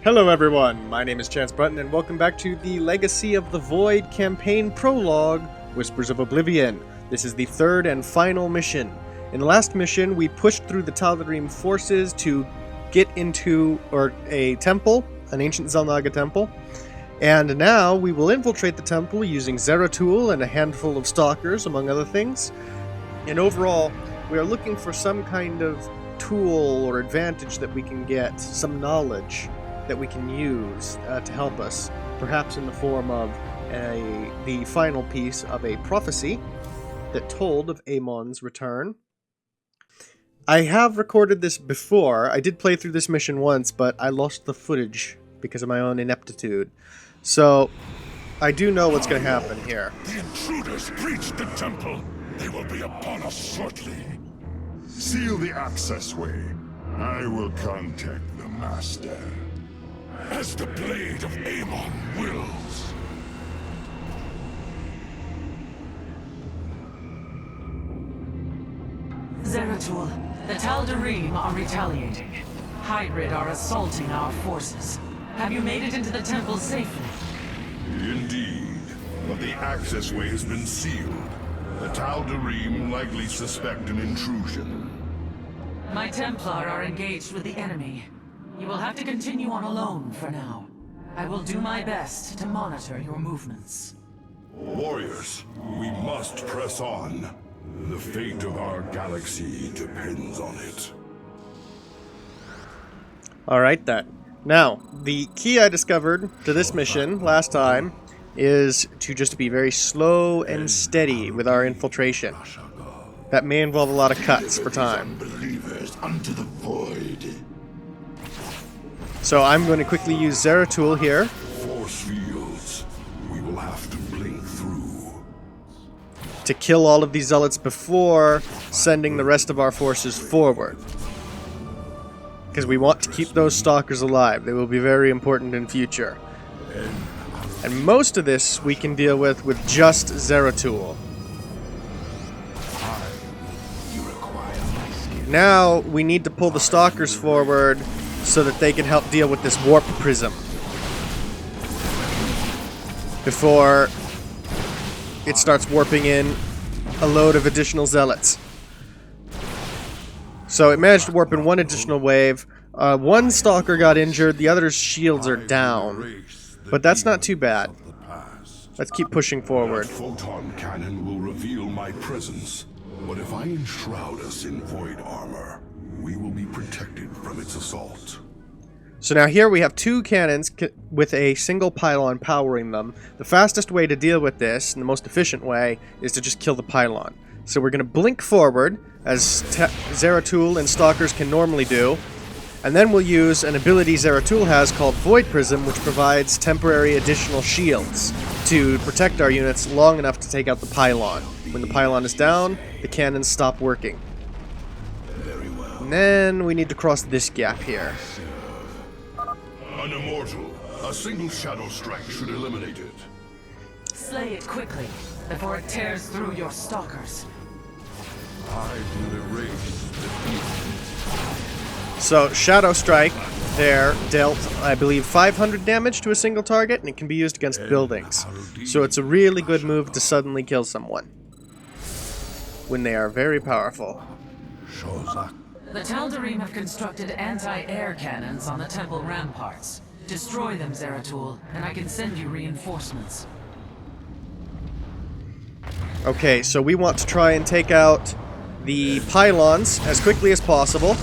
Hello everyone, my name is Chance Button and welcome back to the Legacy of the Void campaign prologue, Whispers of Oblivion. This is the third and final mission. In the last mission, we pushed through the Tal'Darim forces to get into a temple, an ancient Xel'Naga temple, and now we will infiltrate the temple using Zeratul and a handful of stalkers, among other things. And overall, we are looking for some kind of tool or advantage that we can get, some knowledge that we can use to help us, perhaps in the form of the final piece of a prophecy that told of Amon's return. I have recorded this before. I did play through this mission once, but I lost the footage because of my own ineptitude. So, I do know what's going to happen here. The intruders breached the temple. They will be upon us shortly. Seal the access way. I will contact the Master. As the blade of Amon wills. Zeratul, the Tal'Darim are retaliating. Hybrid are assaulting our forces. Have you made it into the temple safely? Indeed, but the access way has been sealed. The Tal'Darim likely suspect an intrusion. My Templar are engaged with the enemy. You will have to continue on alone for now. I will do my best to monitor your movements. Warriors, we must press on. The fate of our galaxy depends on it. Alright then. Now, the key I discovered to this mission last time is to just be very slow and steady with our infiltration. That may involve a lot of cuts for time. Unbelievers unto the void. So I'm going to quickly use Zeratul here. Force fields. We will have to blink through. To kill all of these zealots before sending the rest of our forces forward. Because we want to keep those stalkers alive. They will be very important in future. And most of this we can deal with just Zeratul. Now we need to pull the stalkers forward so that they can help deal with this warp prism before it starts warping in a load of additional zealots. So it managed to warp in one additional wave. One stalker got injured, the other's shields are down. But that's not too bad. Let's keep pushing forward. That photon cannon will reveal my presence. But if I enshroud us in void armor, we will be protected from its assault. So now here we have two cannons with a single pylon powering them. The fastest way to deal with this, and the most efficient way, is to just kill the pylon. So we're going to blink forward, as Zeratul and Stalkers can normally do, and then we'll use an ability Zeratul has called Void Prism, which provides temporary additional shields to protect our units long enough to take out the pylon. When the pylon is down, the cannons stop working. And then we need to cross this gap here. An immortal. A single shadow strike should eliminate it. Slay it quickly, before it tears through your stalkers. I will erase the So, Shadow Strike there dealt, I believe, 500 damage to a single target, and it can be used against buildings. So it's a really good move to suddenly kill someone when they are very powerful. The Tal'Darim have constructed anti-air cannons on the temple ramparts. Destroy them, Zeratul, and I can send you reinforcements. Okay, so we want to try and take out the pylons as quickly as possible,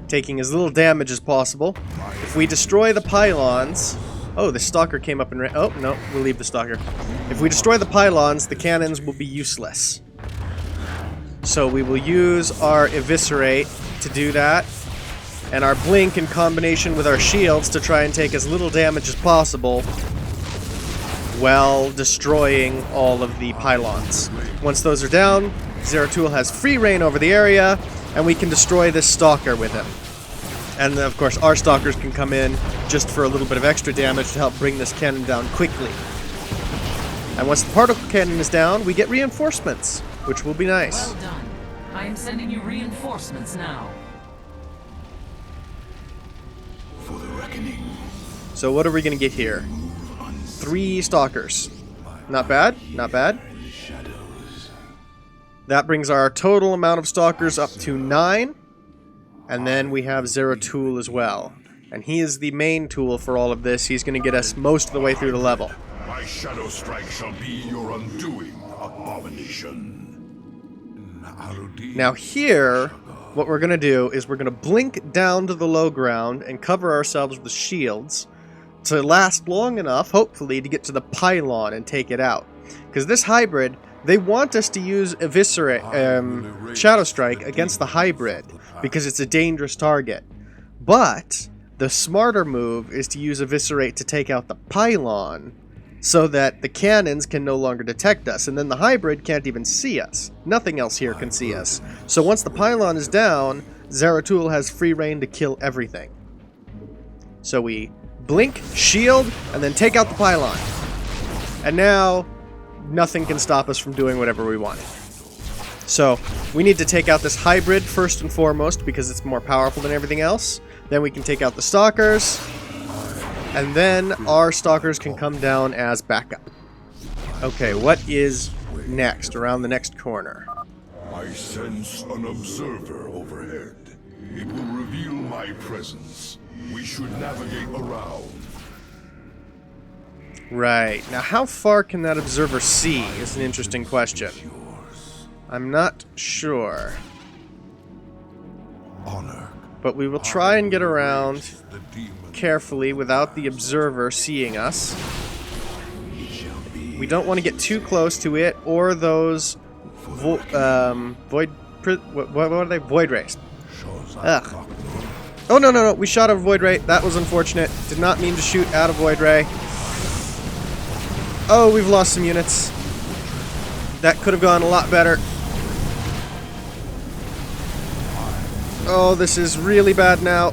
taking as little damage as possible. If we destroy the pylons... Oh, the stalker came up and ran... Oh, no, we'll leave the stalker. If we destroy the pylons, the cannons will be useless. So we will use our Eviscerate to do that, and our Blink in combination with our shields to try and take as little damage as possible while destroying all of the pylons. Once those are down, Zeratul has free reign over the area, and we can destroy this stalker with him. And of course our stalkers can come in just for a little bit of extra damage to help bring this cannon down quickly. And once the particle cannon is down, we get reinforcements, which will be nice. Well done. I am sending you reinforcements now. For the So what are we going to get here? 3 stalkers. Not bad, not bad. That brings our total amount of stalkers up to 9. And then we have Zeratul as well. And he is the main tool for all of this. He's going to get us most of the way through the level. My shadow strike shall be your undoing, abomination. Now here, what we're going to do is we're going to blink down to the low ground and cover ourselves with shields to last long enough, hopefully, to get to the pylon and take it out. Because this hybrid, they want us to use Eviscerate, Shadow Strike against the hybrid because it's a dangerous target. But the smarter move is to use Eviscerate to take out the pylon so that the cannons can no longer detect us, and then the hybrid can't even see us. Nothing else here can see us. So once the pylon is down, Zeratul has free reign to kill everything. So we blink, shield, and then take out the pylon. And now, nothing can stop us from doing whatever we want. So, we need to take out this hybrid first and foremost because it's more powerful than everything else. Then we can take out the stalkers. And then our stalkers can come down as backup. Okay, what is next, around the next corner? I sense an observer overhead. It will reveal my presence. We should navigate around. Right. Now, how far can that observer see is an interesting question. I'm not sure. But we will try and get around carefully without the observer seeing us. We don't want to get too close to it or those void what are they? Void rays. Ugh. Oh no, we shot a void ray. That was unfortunate. Did not mean to shoot at a void ray. Oh, we've lost some units. That could have gone a lot better. Oh, this is really bad now.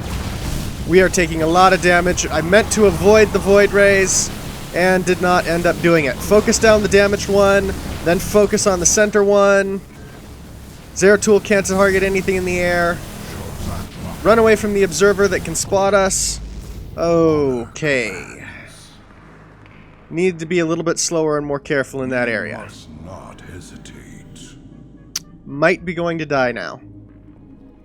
We are taking a lot of damage. I meant to avoid the void rays and did not end up doing it. Focus down the damaged one, then focus on the center one. Zeratul can't target anything in the air. Run away from the observer that can spot us. Okay. Need to be a little bit slower and more careful in that area. Not hesitate. Might be going to die now.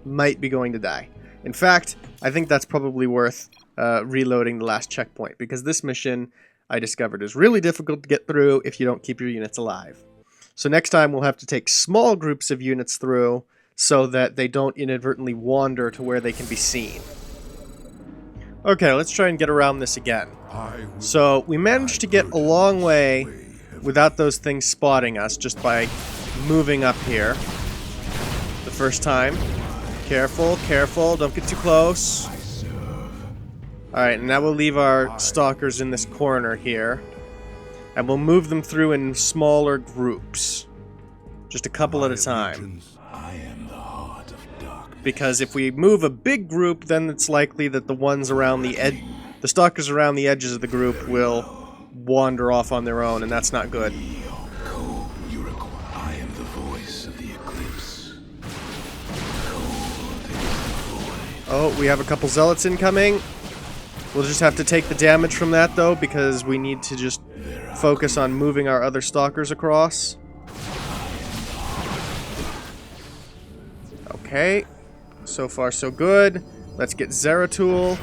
Might be going to die. In fact, I think that's probably worth reloading the last checkpoint, because this mission, I discovered, is really difficult to get through if you don't keep your units alive. So next time we'll have to take small groups of units through so that they don't inadvertently wander to where they can be seen. Okay, let's try and get around this again. So we managed to get a long way without those things spotting us just by moving up here the first time. Careful, careful, don't get too close. Alright, and now we'll leave our stalkers in this corner here. And we'll move them through in smaller groups. Just a couple at a time. Because if we move a big group, then it's likely that the ones around the edge, the stalkers around the edges of the group will wander off on their own, and that's not good. Oh, we have a couple zealots incoming. We'll just have to take the damage from that, though, because we need to just focus on moving our other stalkers across. Okay. So far, so good. Let's get Zeratul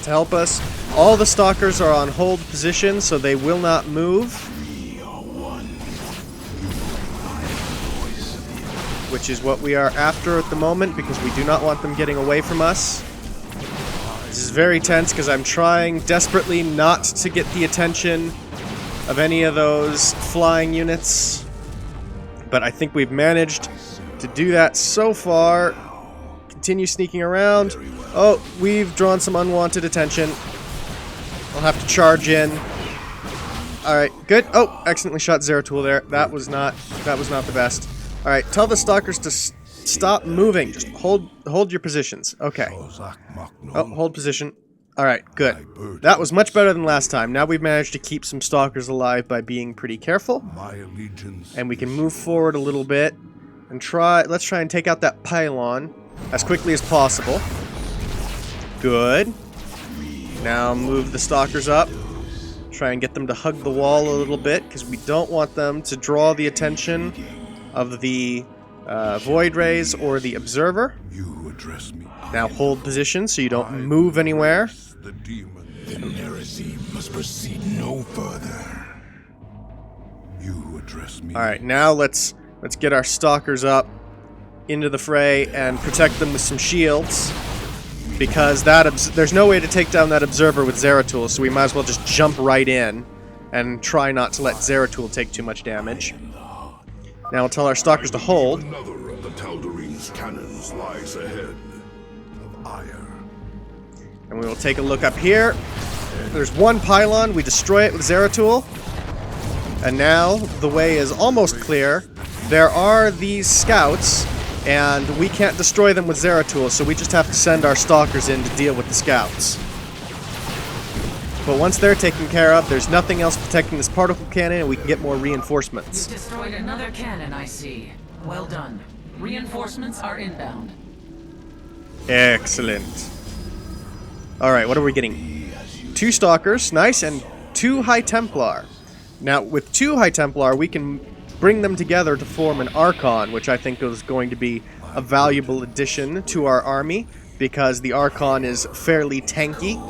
to help us. All the stalkers are on hold position, so they will not move. Which is what we are after at the moment, because we do not want them getting away from us. This is very tense, because I'm trying desperately not to get the attention of any of those flying units. But I think we've managed to do that so far. Continue sneaking around. Oh, we've drawn some unwanted attention. I'll have to charge in. Alright, good. Oh, accidentally shot Zeratul there. That was not the best. Alright, tell the stalkers to stop moving. Just hold your positions. Okay. Oh, hold position. Alright, good. That was much better than last time. Now we've managed to keep some stalkers alive by being pretty careful. And we can move forward a little bit and let's try and take out that pylon as quickly as possible. Good. Now move the stalkers up. Try and get them to hug the wall a little bit, because we don't want them to draw the attention of the void rays or the observer. You address me. Now hold position so you don't move anywhere. The demon. Then heresy must proceed no further. You address me. Alright, now let's get our stalkers up into the fray and protect them with some shields. Because there's no way to take down that observer with Zeratul, so we might as well just jump right in and try not to let Zeratul take too much damage. Now we'll tell our stalkers to hold. Another of the Tal'Darim's cannons lies ahead of Ire. And we will take a look up here. There's one pylon, we destroy it with Zeratul. And now the way is almost clear. There are these scouts, and we can't destroy them with Zeratul, so we just have to send our stalkers in to deal with the scouts. But once they're taken care of, there's nothing else protecting this particle cannon, and we can get more reinforcements. You've destroyed another cannon, I see. Well done. Reinforcements are inbound. Excellent. Alright, what are we getting? 2 stalkers, nice, and 2 High Templar. Now, with 2 High Templar, we can bring them together to form an Archon, which I think is going to be a valuable addition to our army, because the Archon is fairly tanky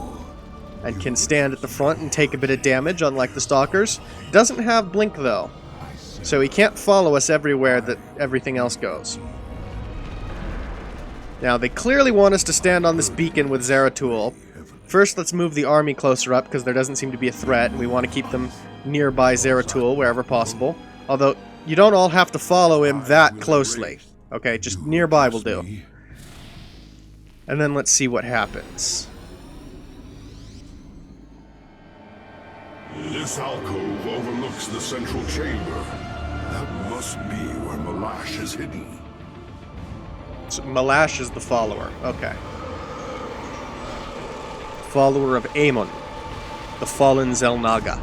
and can stand at the front and take a bit of damage, unlike the Stalkers. Doesn't have Blink, though, so he can't follow us everywhere that everything else goes. Now, they clearly want us to stand on this beacon with Zeratul. First, let's move the army closer up, because there doesn't seem to be a threat, and we want to keep them nearby Zeratul wherever possible. Although, you don't all have to follow him that closely. Okay, just nearby will do. And then let's see what happens. This alcove overlooks the central chamber. That must be where Malash is hidden. So Malash is the follower. Okay. Follower of Aemon, the fallen Xel'Naga.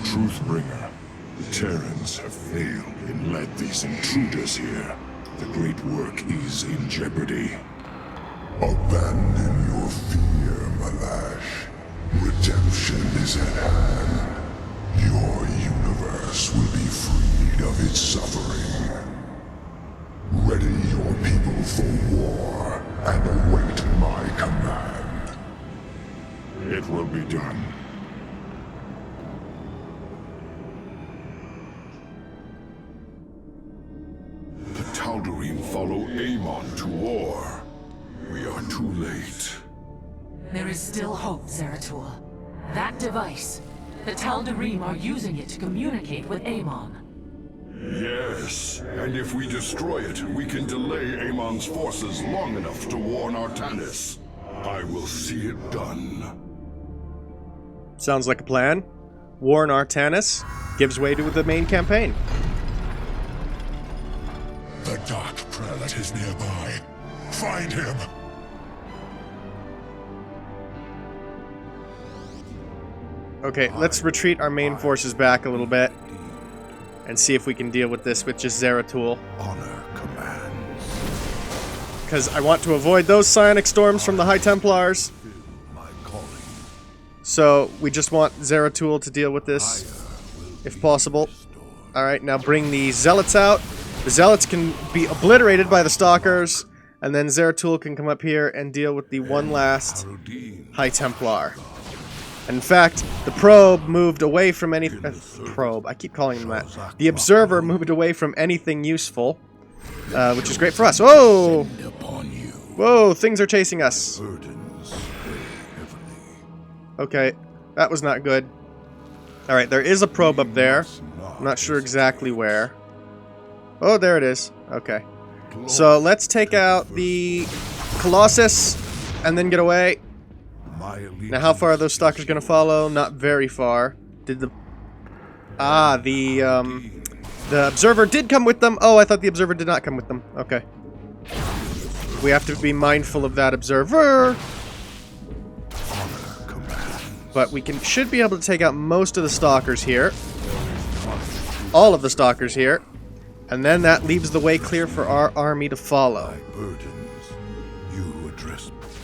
Truthbringer, the Terrans have failed and led these intruders here. The great work is in jeopardy. Abandon your fear, Malash. Redemption is at hand. Your universe will be freed of its suffering. Ready your people for war and await my command. It will be done. The Tal'Darim follow Aemon to war. We are too late. There is still hope, Zeratul. That device, the Tal'Darim are using it to communicate with Aemon. Yes, and if we destroy it, we can delay Aemon's forces long enough to warn Artanis. I will see it done. Sounds like a plan. Warn Artanis gives way to the main campaign. The Dark Prelate is nearby. Find him! Okay, let's retreat our main forces back a little bit and see if we can deal with this with just Zeratul. Honor commands. Because I want to avoid those psionic storms from the High Templars. My calling. So we just want Zeratul to deal with this, if possible. Alright, now bring the Zealots out. The Zealots can be obliterated by the Stalkers, and then Zeratul can come up here and deal with the one last High Templar. In fact, the probe moved away from any... probe, I keep calling him that. The Observer moved away from anything useful, which is great for us. Whoa! Whoa, things are chasing us. Okay, that was not good. Alright, there is a probe up there. I'm not sure exactly where. Oh, there it is. Okay. So let's take out the Colossus and then get away. Now, how far are those stalkers going to follow? Not very far. Did the... Ah, the Observer did come with them. Oh, I thought the Observer did not come with them. Okay. We have to be mindful of that Observer. but we should be able to take out most of the stalkers here. All of the stalkers here. And then that leaves the way clear for our army to follow.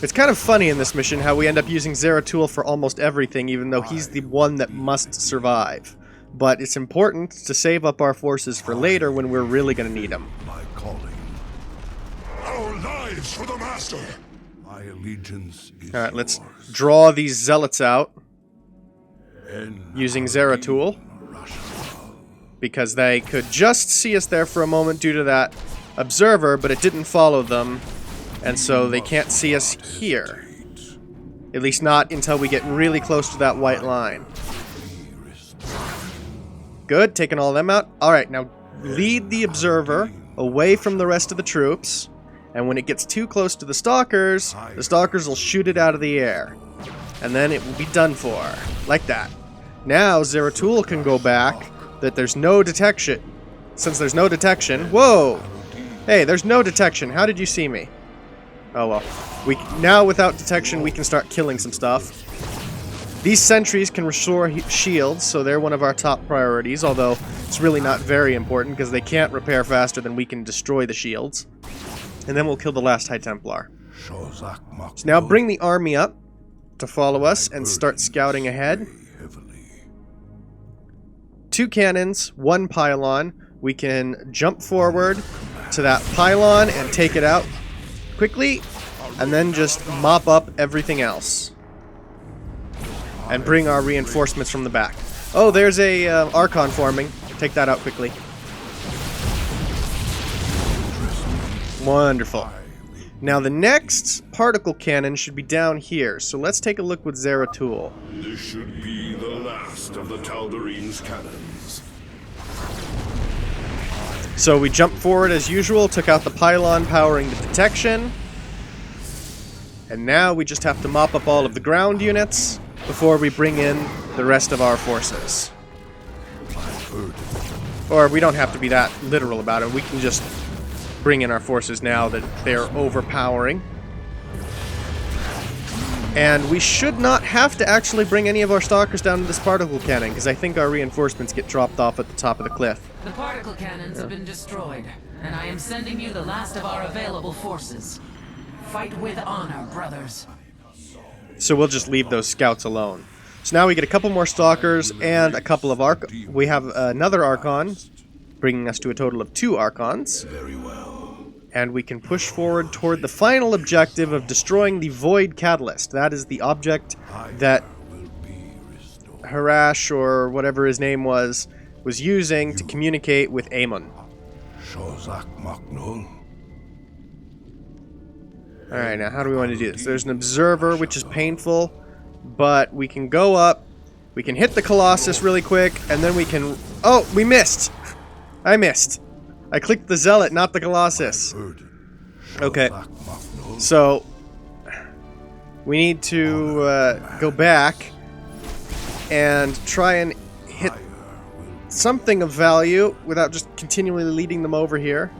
It's kind of funny in this mission how we end up using Zeratul for almost everything, even though he's the one that must survive. But it's important to save up our forces for later when we're really going to need them. Our lives for the Master! My allegiance is Alright, let's draw these zealots out using Zeratul, because they could just see us there for a moment due to that observer, but it didn't follow them, and so they can't see us here. At least not until we get really close to that white line. Good, taking all of them out. Alright, now lead the observer away from the rest of the troops, and when it gets too close to the stalkers will shoot it out of the air. And then it will be done for. Like that. Now Zeratul can go back, that there's no detection. Since there's no detection... Whoa! Hey, there's no detection. How did you see me? Oh well. Now without detection we can start killing some stuff. These sentries can restore shields, so they're one of our top priorities, although it's really not very important because they can't repair faster than we can destroy the shields. And then we'll kill the last High Templar. So now bring the army up to follow us and start scouting ahead. 2 cannons, 1 pylon. We can jump forward to that pylon and take it out quickly, and then just mop up everything else. And bring our reinforcements from the back. Oh, there's a Archon forming. Take that out quickly. Wonderful. Now the next particle cannon should be down here, so let's take a look with Zeratul. This should be the last of the Tal'Darim's cannons. So we jumped forward as usual, took out the pylon powering the detection. And now we just have to mop up all of the ground units before we bring in the rest of our forces. Or we don't have to be that literal about it. We can just bring in our forces now that they're overpowering. And we should not have to actually bring any of our stalkers down to this particle cannon, because I think our reinforcements get dropped off at the top of the cliff. The particle cannons have been destroyed, and I am sending you the last of our available forces. Fight with honor, brothers. So we'll just leave those scouts alone. So now we get a couple more stalkers and a couple of we have another Archon, bringing us to a total of 2 Archons. very well. And we can push forward toward the final objective of destroying the Void Catalyst. That is the object that Harash, or whatever his name was using to communicate with Aemon. Alright, now how do we want to do this? There's an observer, which is painful, but we can go up, we can hit the Colossus really quick, and then we can... Oh, we missed! I missed. I clicked the Zealot, not the Colossus. Okay. So, we need to go back and try and hit something of value without just continually leading them over here.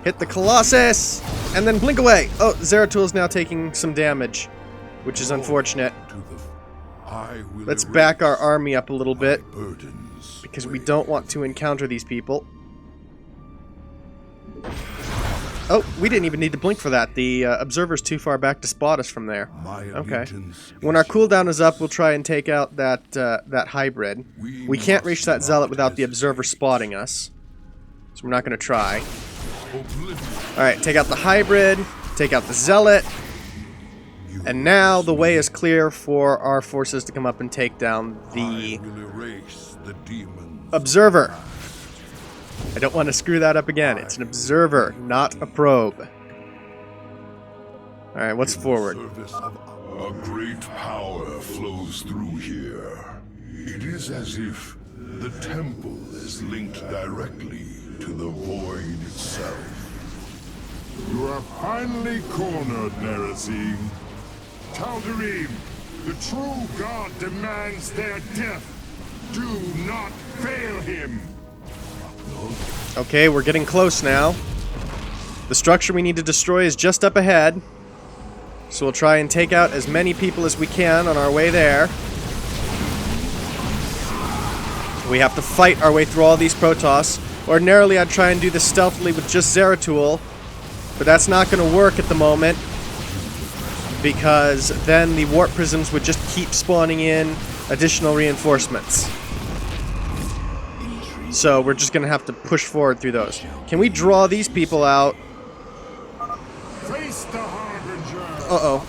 Hit the Colossus! And then blink away! Oh, Zeratul's now taking some damage, which is unfortunate. Let's back our army up a little bit, because we don't want to encounter these people. Oh, we didn't even need to blink for that. The observer's too far back to spot us from there. Okay. When our cooldown is up, we'll try and take out that hybrid. We can't reach that zealot without the observer spotting us, so we're not going to try. Alright, take out the hybrid, take out the zealot, and now the way is clear for our forces to come up and take down the observer. I don't want to screw that up again. It's an observer, not a probe. Alright, what's forward? A great power flows through here. It is as if the temple is linked directly to the void itself. You are finally cornered, Nerazim. Tal'Darim, the true god demands their death. Do not fail him. Okay, we're getting close now. The structure we need to destroy is just up ahead. So we'll try and take out as many people as we can on our way there. We have to fight our way through all these Protoss. Ordinarily, I'd try and do this stealthily with just Zeratul, but that's not going to work at the moment, because then the warp prisms would just keep spawning in additional reinforcements. So we're just going to have to push forward through those. Can we draw these people out? Uh-oh.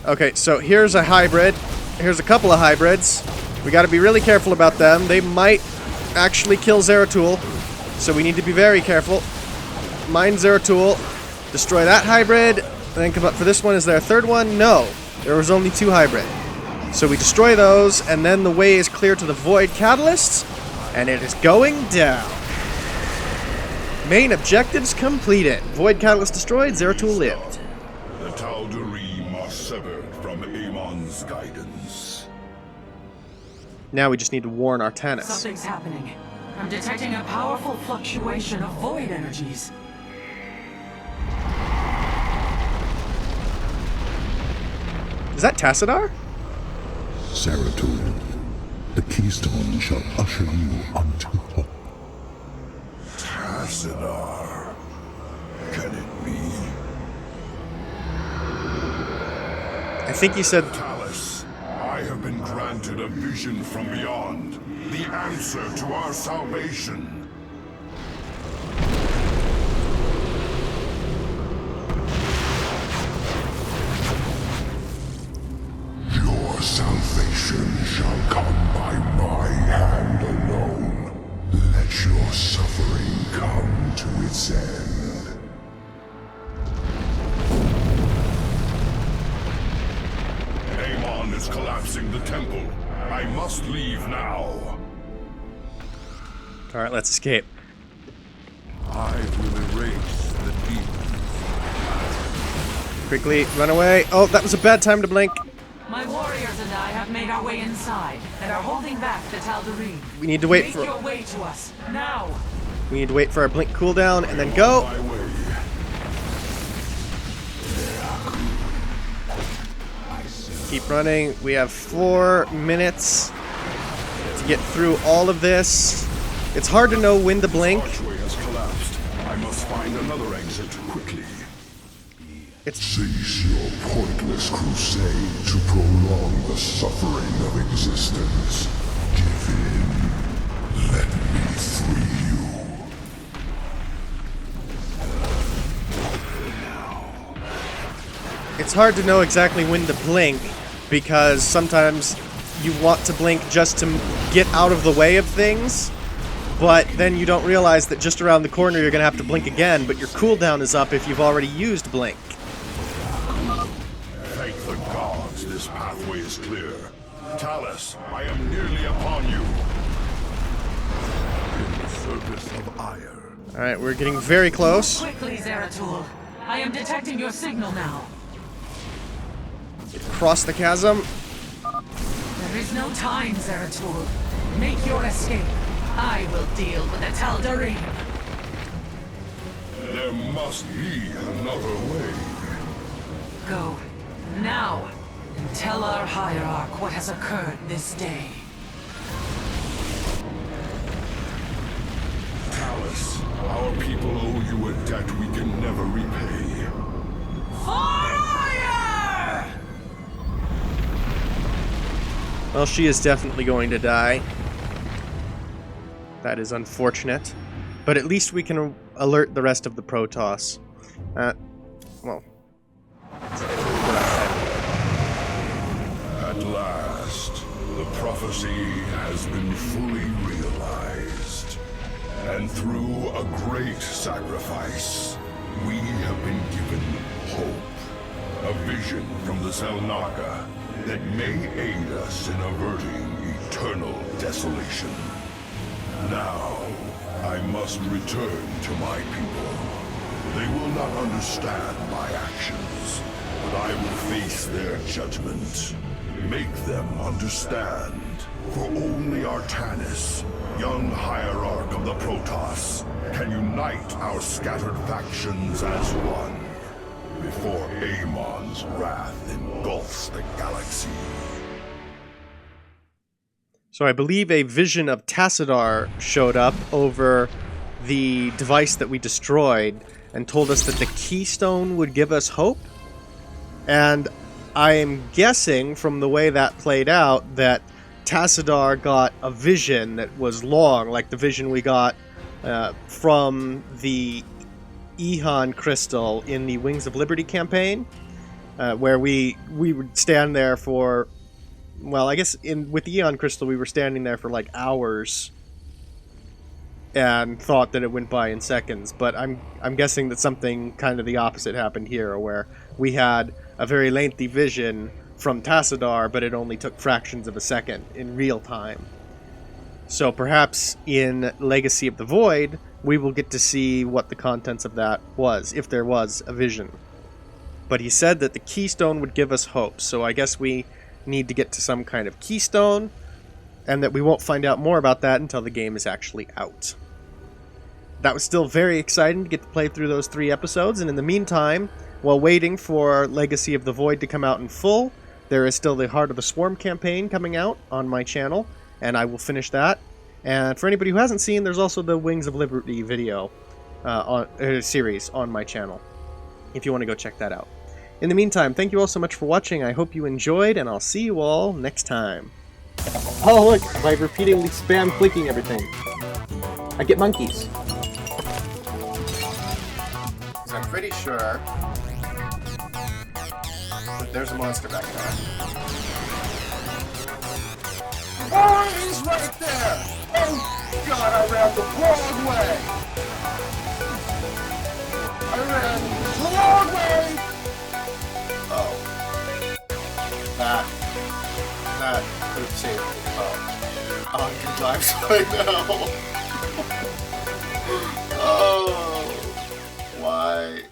Okay, so here's a hybrid. Here's a couple of hybrids. We got to be really careful about them. They might actually kill Zeratul, so we need to be very careful. Mine Zeratul. Destroy that hybrid, and then come up for this one. Is there a third one? No. There was only 2 hybrid. So we destroy those, and then the way is clear to the Void Catalyst, and it is going down. Main objectives completed. Void Catalyst destroyed, Zeratul lived. The Tal'Darim are severed from Amon's guidance. Now we just need to warn Artanis. Something's happening. I'm detecting a powerful fluctuation of void energies. Is that Tassadar? Zeratul, the keystone shall usher you unto hope. Tassadar. Can it be? I think he said... Talus, I have been granted a vision from beyond. The answer to our salvation. Your salvation shall come by my hand alone. Let your suffering come to its end. Amon is collapsing the temple. I must leave now. Alright, let's escape. I will erase the demons. Quickly, run away. Oh, that was a bad time to blink. My warriors and I have made our way inside and are holding back the Tal'Darim. We need to wait Make for... your way to us, now! We need to wait for our blink cooldown, and then go! My way. Keep running. We have 4 minutes to get through all of this. It's hard to know when to blink. Archway has collapsed. I must find another exit quickly. Cease your pointless crusade to prolong the suffering of existence. Give in. Let me free you. It's hard to know exactly when to blink, because sometimes you want to blink just to get out of the way of things, but then you don't realize that just around the corner you're going to have to blink again, but your cooldown is up if you've already used blink. Thank the gods, this pathway is clear. Talus, I am nearly upon you. In the service of ire. Alright, we're getting very close. Quickly, Zeratul. I am detecting your signal now. Cross the chasm. There is no time, Zeratul. Make your escape. I will deal with the Tal'Darim. There must be another way. Go, now, and tell our hierarch what has occurred this day. Talus, our people owe you a debt we can never repay. Fire! Well, she is definitely going to die. That is unfortunate. But at least we can alert the rest of the Protoss. Well. At last, the prophecy has been fully realized. And through a great sacrifice, we have been given hope. A vision from the Selnaga that may aid us in averting eternal desolation. Now, I must return to my people. They will not understand my actions, but I will face their judgment. Make them understand. For only Artanis, young hierarch of the Protoss, can unite our scattered factions as one. before Amon's wrath engulfs the galaxy. So I believe a vision of Tassadar showed up over the device that we destroyed and told us that the keystone would give us hope. And I am guessing from the way that played out that Tassadar got a vision that was long, like the vision we got from the Ehan crystal in the Wings of Liberty campaign, where we would stand there for, well, I guess with the Eon crystal we were standing there for like hours and thought that it went by in seconds. But I'm guessing that something kind of the opposite happened here, where we had a very lengthy vision from Tassadar, but it only took fractions of a second in real time. So perhaps in Legacy of the Void, we will get to see what the contents of that was, if there was a vision. But he said that the keystone would give us hope, so I guess we need to get to some kind of keystone, and that we won't find out more about that until the game is actually out. That was still very exciting to get to play through those 3 episodes, and in the meantime, while waiting for Legacy of the Void to come out in full, there is still the Heart of the Swarm campaign coming out on my channel, and I will finish that. And for anybody who hasn't seen, there's also the Wings of Liberty video series on my channel, if you want to go check that out. In the meantime, thank you all so much for watching. I hope you enjoyed, and I'll see you all next time. Oh look, by repeatedly spam clicking everything, I get monkeys. So I'm pretty sure that there's a monster back there. Oh, he's right there! Oh god, I ran the wrong way! I ran the wrong way! Oh. That could have saved me. Oh. Oh, good times right now. Oh. Why?